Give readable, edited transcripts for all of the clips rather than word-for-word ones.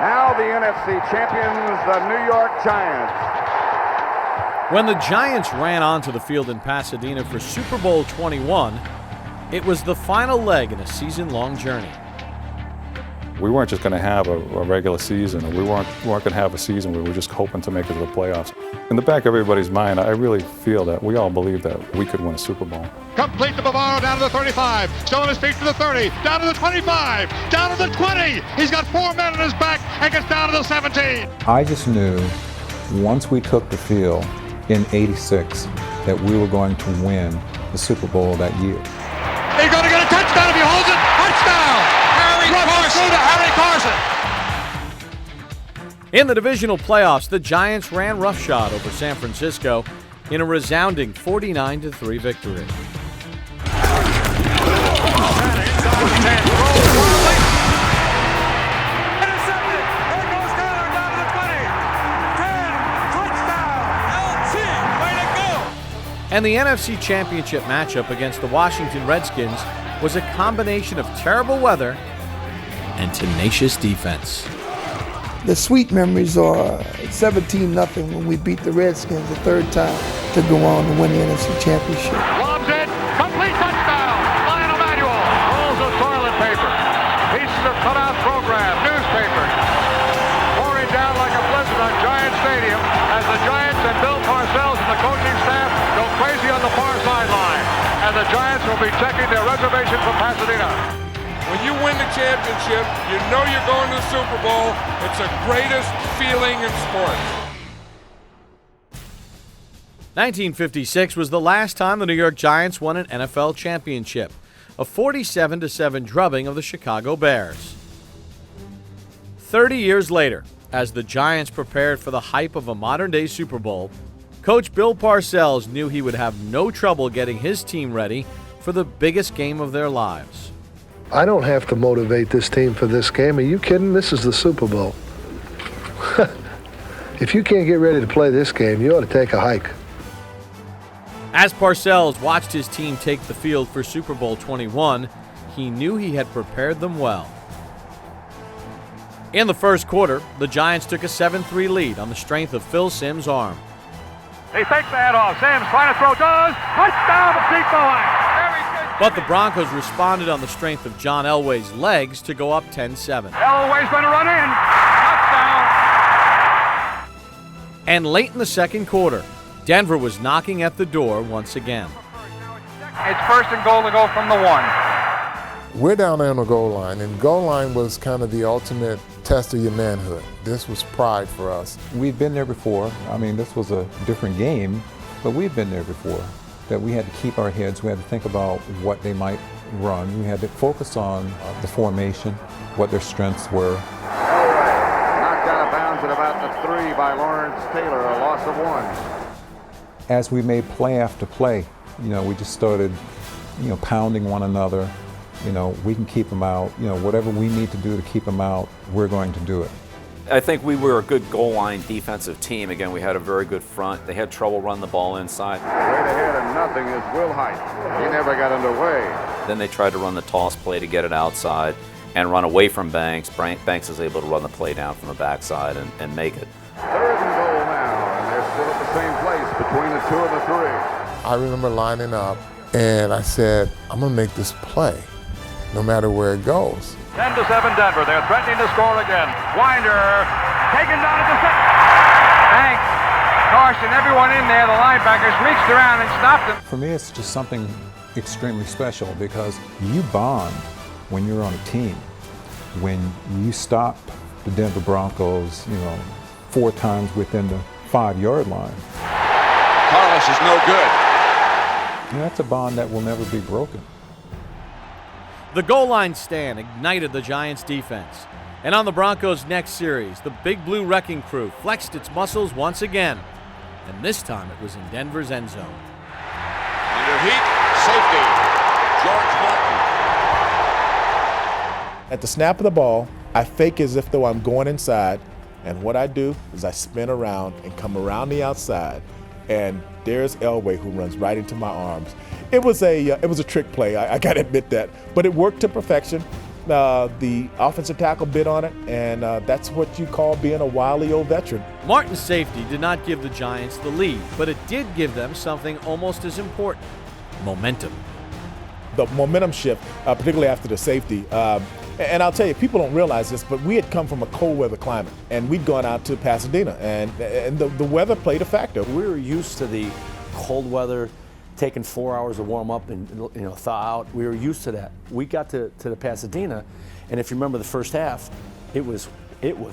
Now the NFC champions, the New York Giants. When the Giants ran onto the field in Pasadena for Super Bowl 21, it was the final leg in a season-long journey. We weren't just going to have a regular season, or we weren't going to have a season where we were just hoping to make it to the playoffs. In the back of everybody's mind, I really feel that we all believe that we could win a Super Bowl. Complete to Bavaro, down to the 35, still on his feet to the 30, down to the 25, down to the 20. He's got 4 men on his back and gets down to the 17. I just knew once we took the field in '86 that we were going to win the Super Bowl that year. He's going to get a touchdown if he holds it. Touchdown! Harry Carson. In the divisional playoffs, the Giants ran roughshod over San Francisco in a resounding 49-3 victory. And the NFC Championship matchup against the Washington Redskins was a combination of terrible weather and tenacious defense. The sweet memories are 17-0 when we beat the Redskins the third time to go on to win the NFC Championship. Lobs it, complete touchdown. Lionel Manuel rolls of toilet paper, pieces of cutout program, newspaper, pouring down like a blizzard on Giant Stadium as the Giants and Bill Parcells and the coaching staff go crazy on the far sideline. And the Giants will be checking their reservation for Pasadena. When you win the championship, you know you're going to the Super Bowl. It's the greatest feeling in sports. 1956 was the last time the New York Giants won an NFL championship, a 47-7 drubbing of the Chicago Bears. 30 years later, as the Giants prepared for the hype of a modern-day Super Bowl, Coach Bill Parcells knew he would have no trouble getting his team ready for the biggest game of their lives. I don't have to motivate this team for this game. Are you kidding? This is the Super Bowl. If you can't get ready to play this game, you ought to take a hike. As Parcells watched his team take the field for Super Bowl 21, he knew he had prepared them well. In the first quarter, the Giants took a 7-3 lead on the strength of Phil Simms' arm. He fakes the handoff. Simms trying to throw, does. Touchdown, deep behind. But the Broncos responded on the strength of John Elway's legs to go up 10-7. Elway's going to run in. Touchdown. And late in the second quarter, Denver was knocking at the door once again. It's first and goal to go from the 1. We're down there on the goal line, and goal line was kind of the ultimate test of your manhood. This was pride for us. We'd been there before. I mean, this was a different game, but we'd been there before. That we had to keep our heads, we had to think about what they might run. We had to focus on the formation, what their strengths were. Elway knocked out of bounds at about the 3 by Lawrence Taylor, a loss of 1. As we made play after play, we just started, pounding one another. We can keep them out. Whatever we need to do to keep them out, we're going to do it. I think we were a good goal line defensive team. Again, we had a very good front. They had trouble running the ball inside. Right ahead and nothing is Will Height. He never got underway. Then they tried to run the toss play to get it outside and run away from Banks. Banks is able to run the play down from the backside and make it. 3rd and goal now, and they're still at the same place between the 2 and the 3. I remember lining up, and I said, I'm going to make this play, no matter where it goes. 10-7 Denver. They're threatening to score again. Winder taken down at the second. Banks, Carson, everyone in there. The linebackers reached around and stopped them. For me, it's just something extremely special because you bond when you're on a team. When you stop the Denver Broncos, 4 times within the 5-yard line. Carlos is no good. That's a bond that will never be broken. The goal line stand ignited the Giants' defense. And on the Broncos' next series, the Big Blue Wrecking Crew flexed its muscles once again. And this time it was in Denver's end zone. Under heat, safety, George Martin. At the snap of the ball, I fake as if though I'm going inside. And what I do is I spin around and come around the outside. And there's Elway who runs right into my arms. It was a trick play, I gotta admit that, but it worked to perfection. The offensive tackle bid on it, and that's what you call being a wily old veteran. Martin's safety did not give the Giants the lead, but it did give them something almost as important: momentum. The momentum shift, particularly after the safety. And I'll tell you, people don't realize this, but we had come from a cold weather climate, and we'd gone out to Pasadena, and the weather played a factor. We were used to the cold weather, taking 4 hours to warm up and thaw out. We were used to that. We got to the Pasadena, and if you remember the first half, it was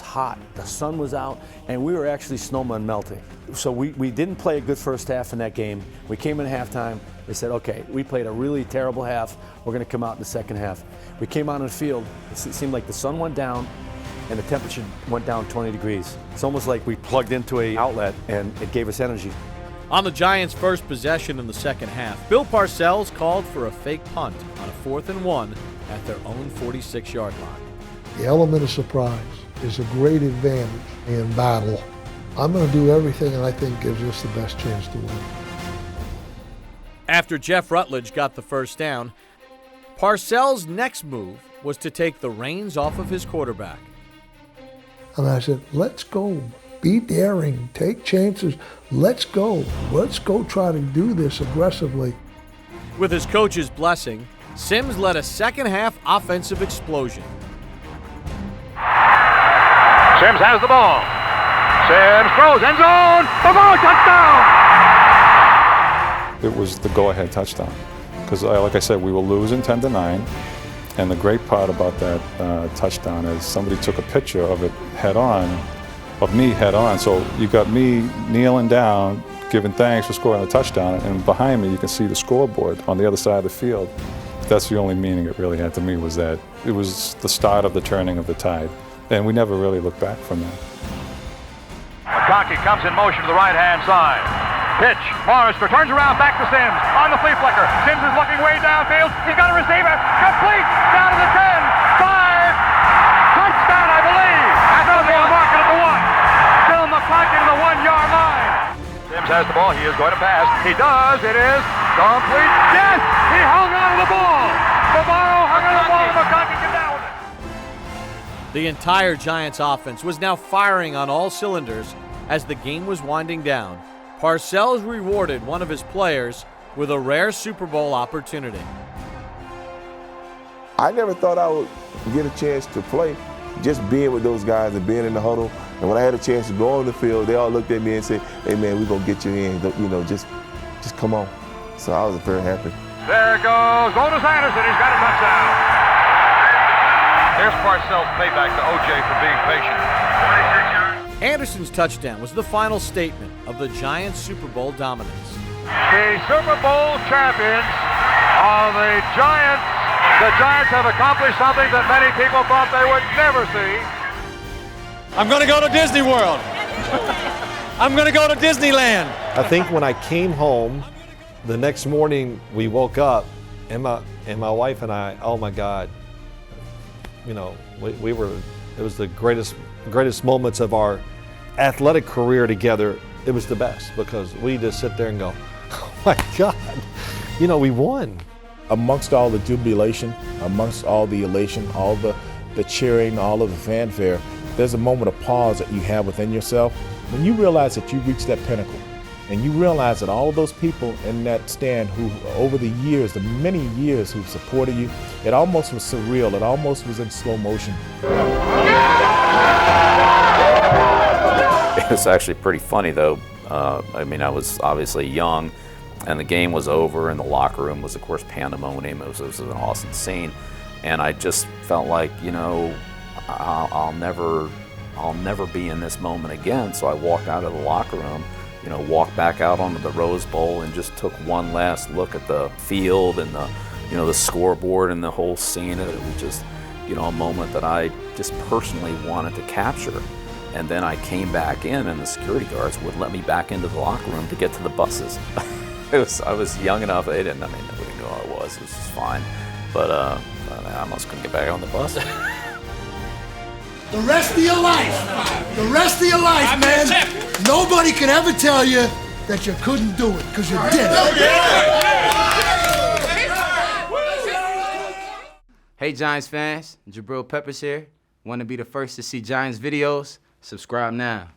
hot. The sun was out, and we were actually snowmen melting. So we didn't play a good first half in that game. We came in halftime. They said, okay, we played a really terrible half. We're going to come out in the second half. We came out on the field. It seemed like the sun went down, and the temperature went down 20 degrees. It's almost like we plugged into an outlet, and it gave us energy. On the Giants' first possession in the second half, Bill Parcells called for a fake punt on a 4th and 1 at their own 46-yard line. The element of surprise is a great advantage in battle. I'm going to do everything that I think gives us the best chance to win. After Jeff Rutledge got the first down, Parcells' next move was to take the reins off of his quarterback. And I said, let's go. Be daring. Take chances. Let's go. Let's go try to do this aggressively. With his coach's blessing, Sims led a second-half offensive explosion. Sims has the ball. Sims throws, end zone, the ball, touchdown! It was the go-ahead touchdown. Because, like I said, we were losing 10-9. And the great part about that touchdown is somebody took a picture of it head-on, of me head-on. So you got me kneeling down, giving thanks for scoring a touchdown, and behind me you can see the scoreboard on the other side of the field. That's the only meaning it really had to me, was that it was the start of the turning of the tide. And we never really looked back from that. McConkey comes in motion to the right-hand side. Pitch, Forrester turns around back to Sims on the flea flicker. Sims is looking way downfield. He's got a receiver. Complete down to the 10, 5. Touchdown, I believe. That's on the mark at the 1. Still McConkey to the 1-yard line. Sims has the ball. He is going to pass. He does. It is complete. Yes! He hung on to the ball. Navarro hung on to the ball, and McConkey came down with it. The entire Giants offense was now firing on all cylinders as the game was winding down. Parcells rewarded one of his players with a rare Super Bowl opportunity. I never thought I would get a chance to play, just being with those guys and being in the huddle. And when I had a chance to go on the field, they all looked at me and said, hey man, we're going to get you in, just come on. So I was very happy. There it goes, Otis Anderson, he's got a touchdown. There's Parcells' payback to O.J. for being patient. Anderson's touchdown was the final statement of the Giants' Super Bowl dominance. The Super Bowl champions are the Giants. The Giants have accomplished something that many people thought they would never see. I'm going to go to Disney World. I'm going to go to Disneyland. I think when I came home, the next morning we woke up, and my wife and I, oh my God, we were, it was the greatest moments of our athletic career together. It was the best because we just sit there and go, oh my God, we won. Amongst all the jubilation, amongst all the elation, all the cheering, all of the fanfare, there's a moment of pause that you have within yourself when you realize that you reached that pinnacle. And you realize that all of those people in that stand who, over the years, the many years who've supported you, it almost was surreal. It almost was in slow motion. It was actually pretty funny, though. I was obviously young, and the game was over, and the locker room was, of course, pandemonium. It was an awesome scene. And I just felt like, I'll never be in this moment again. So I walked out of the locker room, walked back out onto the Rose Bowl and just took one last look at the field and the scoreboard and the whole scene. It was just, a moment that I just personally wanted to capture. And then I came back in, and the security guards wouldn't let me back into the locker room to get to the buses. I was young enough. Nobody knew who I was. It was just fine. But I almost couldn't get back on the bus. The rest of your life, man. Nobody can ever tell you that you couldn't do it, because you did it. Hey Giants fans, Jabril Peppers here. Want to be the first to see Giants videos? Subscribe now.